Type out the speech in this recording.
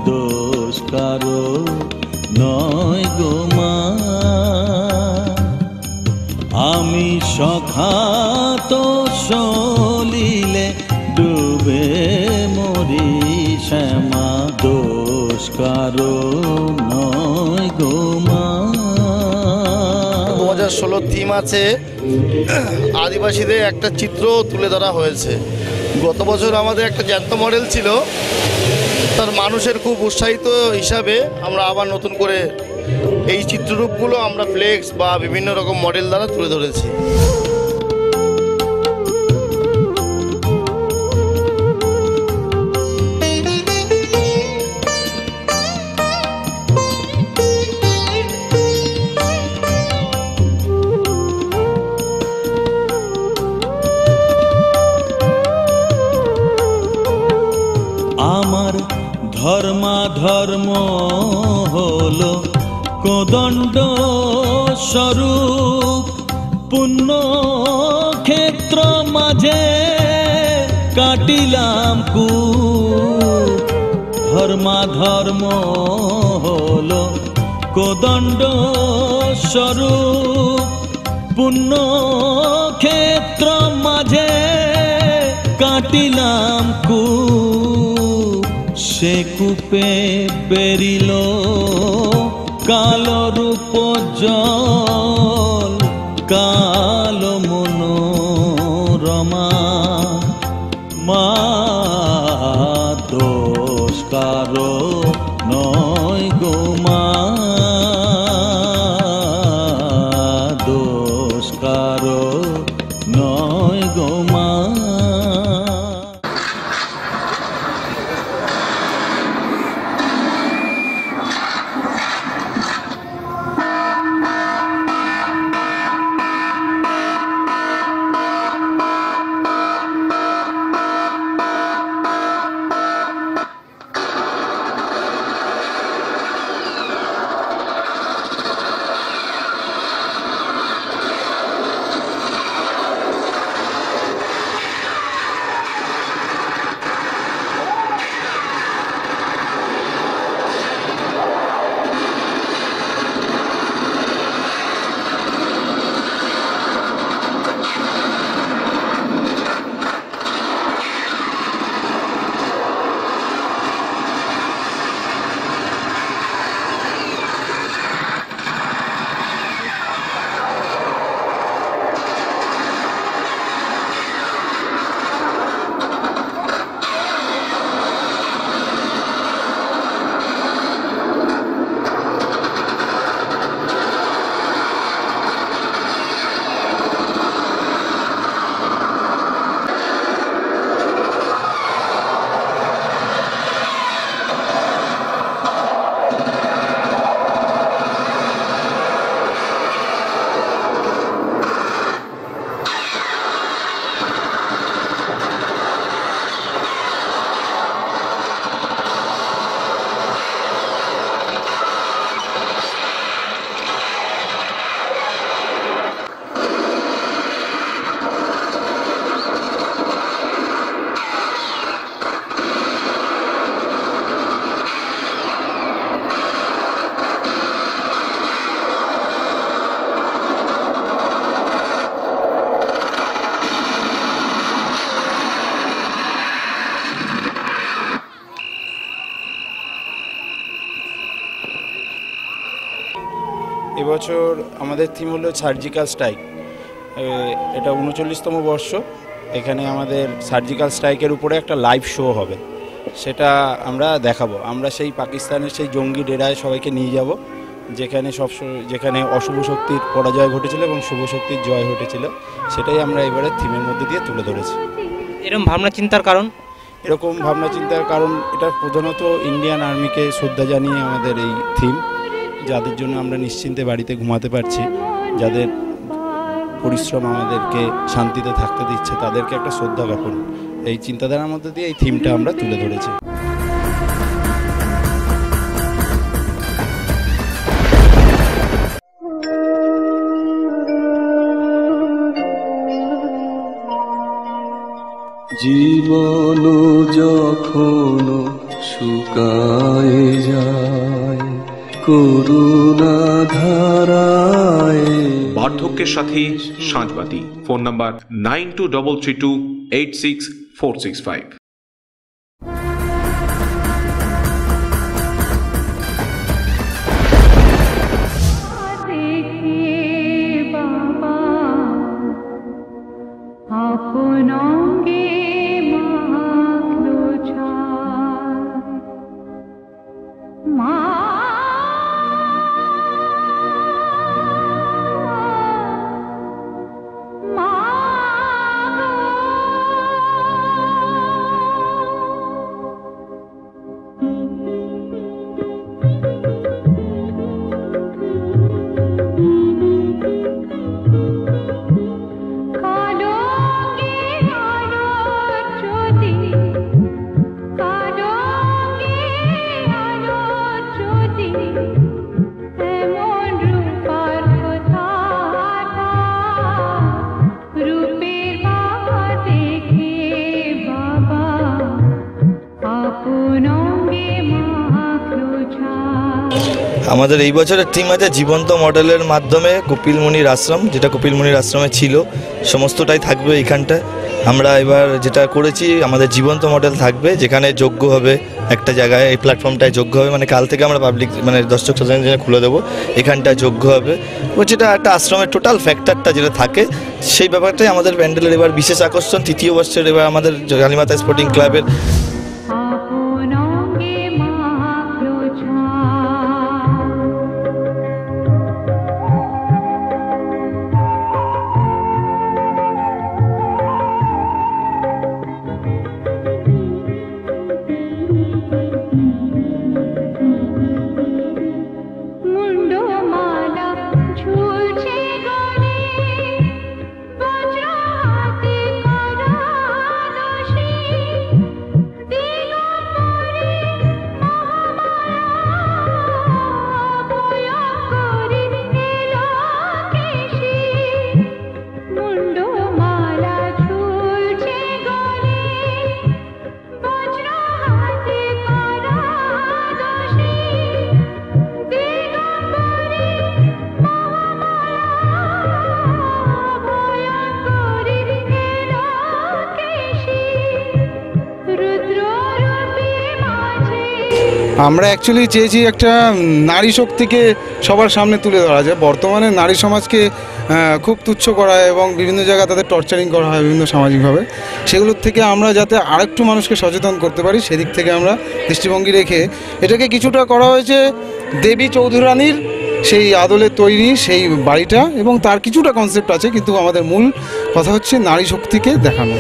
দোষ কারো নয় গো মা। আমি সখাত সলিলে ডুবে মরি শ্যামা, দোষ কারো নয় গো মা। 2016 থিম আছে আদিবাসীদের একটা চিত্র তুলে ধরা হয়েছে। গত বছর আমাদের একটা জ্যান্ত মডেল ছিল, তার মানুষের খুব উৎসাহিত হিসাবে আমরা আবার নতুন করে এই চিত্ররূপগুলো আমরা ফ্লেক্স বা বিভিন্ন রকম মডেল দ্বারা তুলে ধরেছি। আমার ধর্ম হলো কোদণ্ড স্বরূপ, পুণ্য ক্ষেত্র মাঝে কাটিলাম কূপ। ধর্ম হলো কোদণ্ড স্বরূপ, পুণ্য ক্ষেত্র মাঝে কাটিলাম কূপ। সে কূপে বেরিল কালো রূপ জল, কালো মনোরমা। মা দোষ কারো নয় গো মা, দোষ কারো নয় গো মা। এবছর আমাদের থিম হলো সার্জিক্যাল স্ট্রাইক। এটা 39তম বর্ষ। এখানে আমাদের সার্জিক্যাল স্ট্রাইকের উপরে একটা লাইভ শো হবে, সেটা আমরা দেখাবো। আমরা সেই পাকিস্তানের সেই জঙ্গি ডেরায় সবাইকে নিয়ে যাব, যেখানে অশুভ শক্তির পরাজয় ঘটেছিল এবং শুভ শক্তির জয় ঘটেছিল। সেটাই আমরা এবারে থিমের মধ্যে দিয়ে তুলে ধরেছি। এরকম ভাবনা চিন্তার কারণ? এরকম ভাবনা চিন্তার কারণ এটা প্রধানত ইন্ডিয়ান আর্মিকে শ্রদ্ধা জানিয়ে আমাদের এই থিম, যাদের জন্য আমরা নিশ্চিন্তে বাড়িতে ঘুমাতে পারছি, যাদের পরিশ্রম আমাদেরকে শান্তিতে থাকতে দিচ্ছে, তাদেরকে একটা শ্রদ্ধা জ্ঞাপন, এই চিন্তাধারার মধ্যে দিয়ে এই থিমটা আমরা তুলে ধরেছি। জীবন যখন শুকায় যায় করুণা ধারায়। বার্ধক্যের সাথে সাঁঝবাতি। Phone number 9233286465। আমাদের এই বছরের থিম আছে জীবন্ত মডেলের মাধ্যমে কপিল মুনির আশ্রম, যেটা কপিল মুনির আশ্রমে ছিল সমস্তটাই থাকবে এইখানটায়। আমরা এবার যেটা করেছি আমাদের জীবন্ত মডেল থাকবে, যেখানে যজ্ঞ হবে একটা জায়গায়, এই প্ল্যাটফর্মটায় যজ্ঞ হবে, মানে কাল থেকে আমরা পাবলিক মানে দর্শক সাধারণ খুলে দেবো, এখানটায় যজ্ঞ হবে। ও যেটা একটা আশ্রমের টোটাল ফ্যাক্টরটা যেটা থাকে সেই ব্যাপারটাই আমাদের প্যান্ডেলের এবার বিশেষ আকর্ষণ। তৃতীয় বর্ষের এবার আমাদের কালীমাতা স্পোর্টিং ক্লাবের আমরা অ্যাকচুয়ালি চেয়েছি একটা নারী শক্তিকে সবার সামনে তুলে ধরা যায়। বর্তমানে নারী সমাজকে খুব তুচ্ছ করা হয় এবং বিভিন্ন জায়গায় তাদের টর্চারিং করা হয় বিভিন্ন সামাজিকভাবে। সেগুলোর থেকে আমরা যাতে আরেকটু মানুষকে সচেতন করতে পারি সেদিক থেকে আমরা দৃষ্টিভঙ্গি রেখে এটাকে কিছুটা করা হয়েছে দেবী চৌধুরানীর সেই আদলে তৈরি সেই বাড়িটা, এবং তার কিছুটা কনসেপ্ট আছে, কিন্তু আমাদের মূল কথা হচ্ছে নারী শক্তিকে দেখানো।